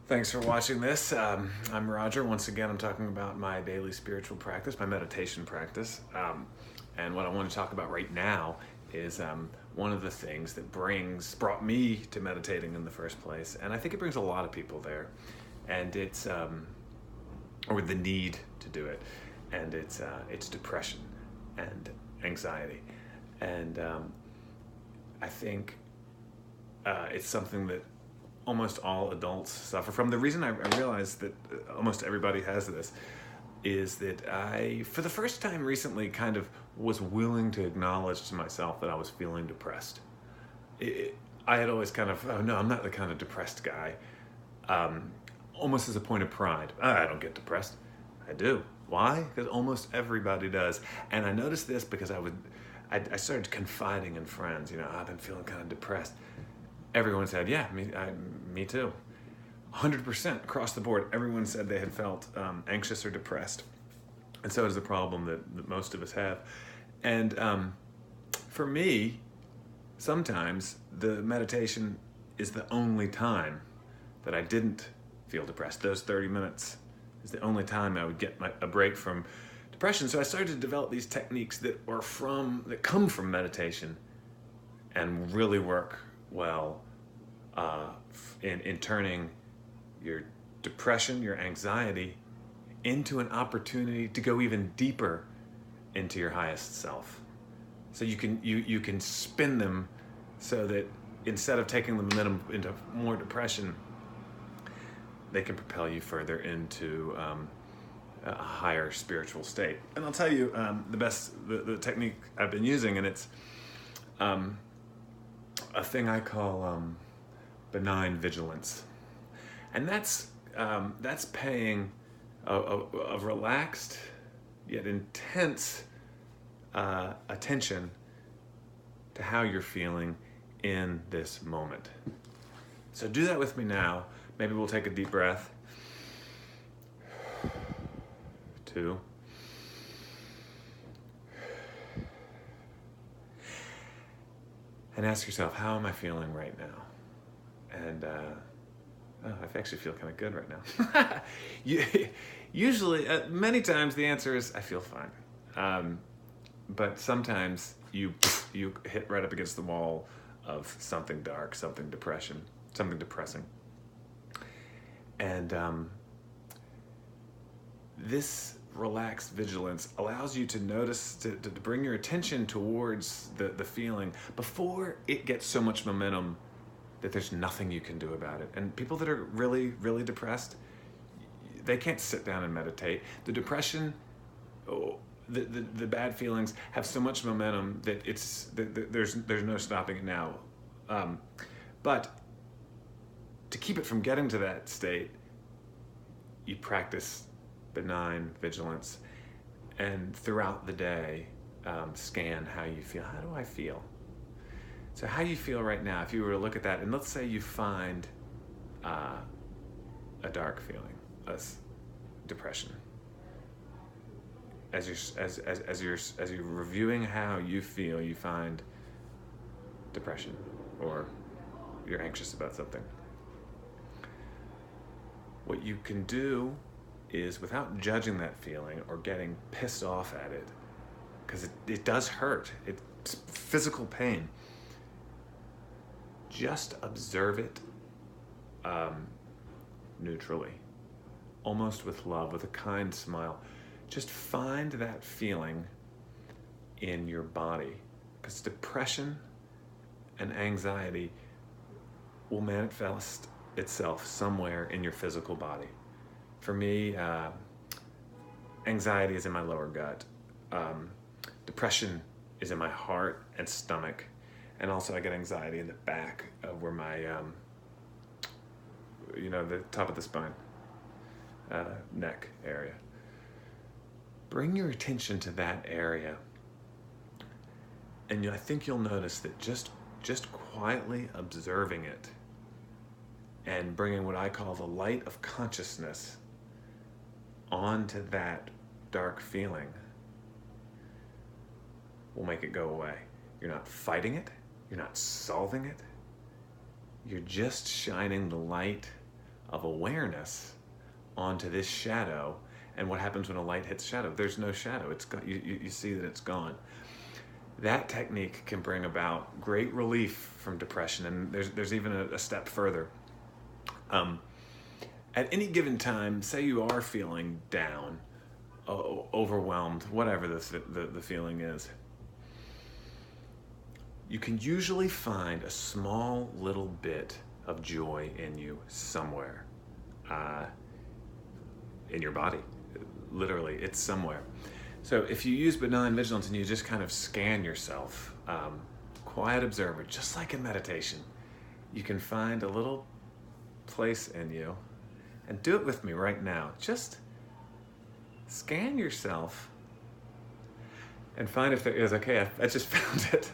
Thanks for watching this. I'm Roger. Once again, I'm talking about my daily spiritual practice, my meditation practice. And what I want to talk about right now is one of the things that brought me to meditating in the first place. And I think it brings a lot of people there. And it's, or the need to do it. And it's depression and anxiety. And I think it's something that almost all adults suffer from. The reason I realize that almost everybody has this is that I, for the first time recently, kind of was willing to acknowledge to myself that I was feeling depressed. I had always kind of, oh no, I'm not the kind of depressed guy, almost as a point of pride. I don't get depressed. I do. Why? Because almost everybody does. And I noticed this because I started confiding in friends, I've been feeling kind of depressed. Everyone said, yeah, me too. 100% across the board, everyone said they had felt anxious or depressed. And so is the problem that most of us have. And for me, sometimes the meditation is the only time that I didn't feel depressed. Those 30 minutes is the only time I would get a break from depression. So I started to develop these techniques that come from meditation and really work well in turning your depression, your anxiety, into an opportunity to go even deeper into your highest self. So you can spin them so that instead of taking the momentum into more depression, they can propel you further into a higher spiritual state. And I'll tell you the technique I've been using, and it's a thing I call benign vigilance, and that's paying a relaxed yet intense attention to how you're feeling in this moment. So do that with me now. Maybe we'll take a deep breath. 2. And ask yourself, how am I feeling right now? And I actually feel kind of good right now. Usually, many times the answer is, I feel fine. But sometimes you hit right up against the wall of something dark, something depressing. And this relaxed vigilance allows you to notice, to bring your attention towards the feeling before it gets so much momentum that there's nothing you can do about it. And people that are really, really depressed, they can't sit down and meditate. The depression, the bad feelings have so much momentum that there's no stopping it now. But to keep it from getting to that state, you practice benign vigilance, and throughout the day, scan how you feel. How do I feel? So how you feel right now, if you were to look at that, and let's say you find a dark feeling, depression. As you're reviewing how you feel, you find depression, or you're anxious about something. What you can do is, without judging that feeling or getting pissed off at it, because it does hurt, it's physical pain, just observe it neutrally, almost with love, with a kind smile. Just find that feeling in your body, because depression and anxiety will manifest itself somewhere in your physical body. For me, anxiety is in my lower gut. Depression is in my heart and stomach. And also I get anxiety in the back of where my, the top of the spine, neck area. Bring your attention to that area. And I think you'll notice that just quietly observing it and bringing what I call the light of consciousness onto that dark feeling will make it go away. You're not fighting it. You're not solving it. You're just shining the light of awareness onto this shadow. And what happens when a light hits shadow? There's no shadow. It's got, you see that it's gone. That technique can bring about great relief from depression. And there's even a step further. At any given time, say you are feeling down, overwhelmed, whatever the feeling is, you can usually find a small little bit of joy in you somewhere, in your body. Literally, it's somewhere. So if you use benign vigilance and you just kind of scan yourself, quiet observer, just like in meditation, you can find a little place in you. And do it with me right now. Just scan yourself and find if there is. Okay, I just found it.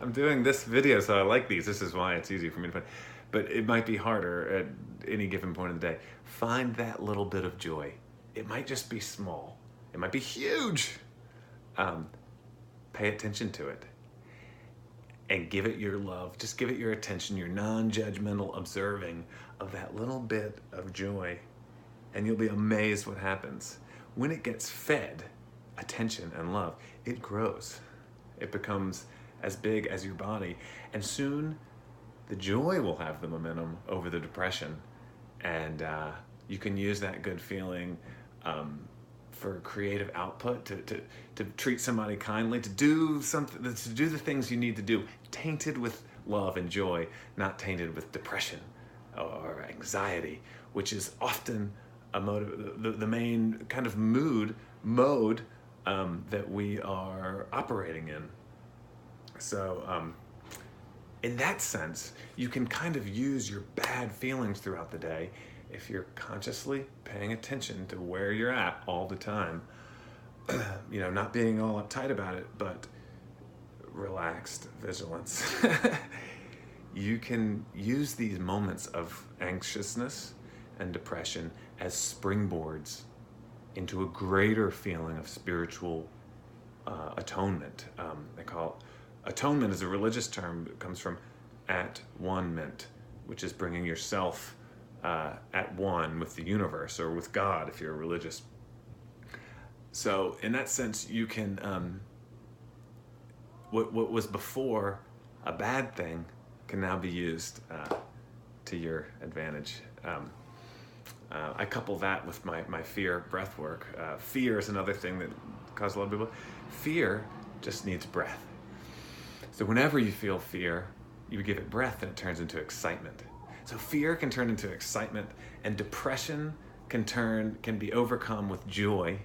I'm doing this video, so I like these. This is why it's easy for me to find. But it might be harder at any given point of the day. Find that little bit of joy. It might just be small. It might be huge. Pay attention to it. And give it your love. Just give it your attention, your non-judgmental observing of that little bit of joy. And you'll be amazed what happens. When it gets fed attention and love, it grows. It becomes as big as your body. And soon, the joy will have the momentum over the depression. And you can use that good feeling for creative output, to treat somebody kindly, to do something, to do the things you need to do, tainted with love and joy, not tainted with depression or anxiety, which is often a the main kind of mode that we are operating in. So in that sense, you can kind of use your bad feelings throughout the day if you're consciously paying attention to where you're at all the time. You know, not being all uptight about it, but relaxed vigilance. You can use these moments of anxiousness and depression as springboards into a greater feeling of spiritual atonement. They call it, atonement is a religious term that comes from at one-ment, which is bringing yourself at one with the universe or with God if you're religious. So in that sense, you can, what was before a bad thing can now be used to your advantage. I couple that with my fear breath work. Fear is another thing that causes a lot of people. Fear just needs breath. So whenever you feel fear, you give it breath and it turns into excitement. So fear can turn into excitement, and depression can be overcome with joy.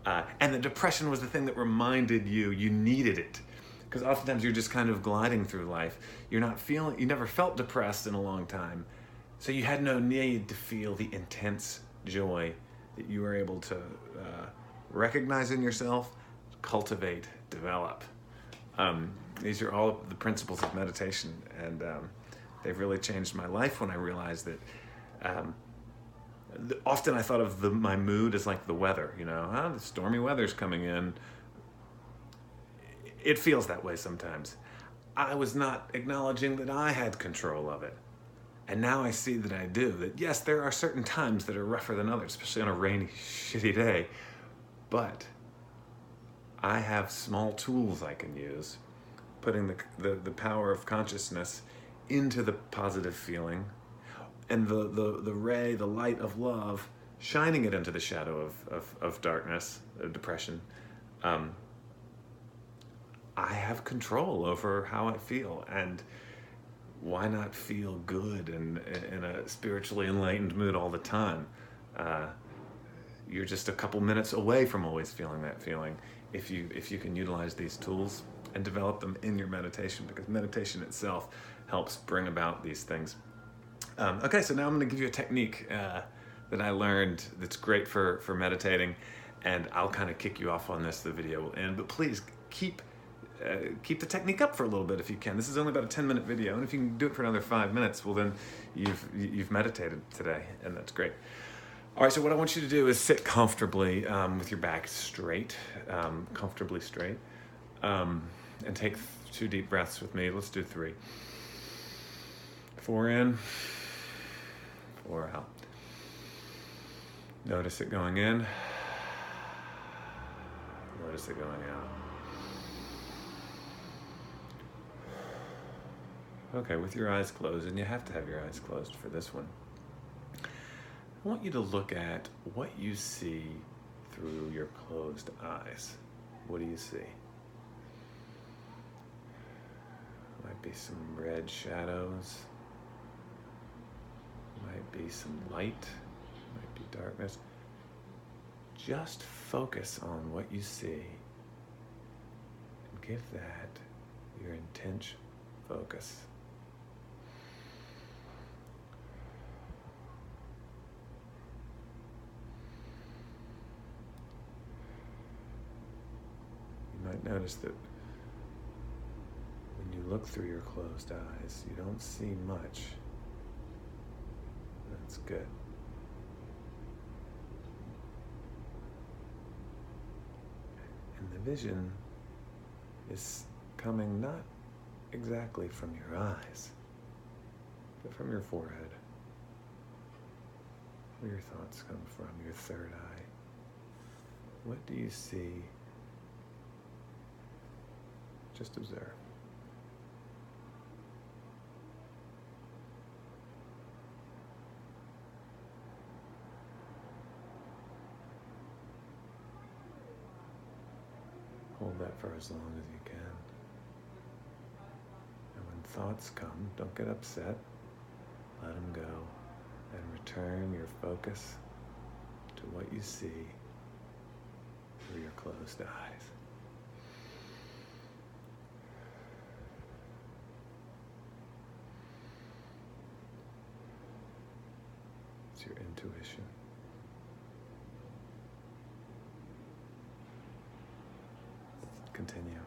And the depression was the thing that reminded you needed it. Because oftentimes you're just kind of gliding through life. You never felt depressed in a long time. So you had no need to feel the intense joy that you were able to recognize in yourself, cultivate, develop. These are all the principles of meditation, and they've really changed my life when I realized that often I thought of my mood as like the weather, the stormy weather's coming in. It feels that way sometimes. I was not acknowledging that I had control of it. And now I see that I do, that yes, there are certain times that are rougher than others, especially on a rainy, shitty day, but I have small tools I can use, putting the power of consciousness into the positive feeling, and the ray, the light of love, shining it into the shadow of darkness, of depression. I have control over how I feel, and why not feel good and in a spiritually enlightened mood all the time? You're just a couple minutes away from always feeling that feeling if you can utilize these tools and develop them in your meditation, because meditation itself helps bring about these things. Okay, so now I'm going to give you a technique that I learned that's great for meditating, and I'll kind of kick you off on this, the video will end, but please keep the technique up for a little bit if you can. This is only about a 10-minute video, and if you can do it for another 5 minutes, well then you've meditated today, and that's great. All right, so what I want you to do is sit comfortably with your back straight, comfortably straight, and take 2 deep breaths with me. Let's do 3. 4 in, or out. Notice it going in. Notice it going out. Okay, with your eyes closed, and you have to have your eyes closed for this one, I want you to look at what you see through your closed eyes. What do you see? Might be some red shadows. Might be some light. Might be darkness. Just focus on what you see and give that your intense focus. You might notice that when you look through your closed eyes, you don't see much. That's good. And the vision is coming not exactly from your eyes, but from your forehead, where your thoughts come from, your third eye. What do you see? Just observe. Hold that for as long as you can. And when thoughts come, don't get upset. Let them go and return your focus to what you see through your closed eyes. It's your intuition. Continue.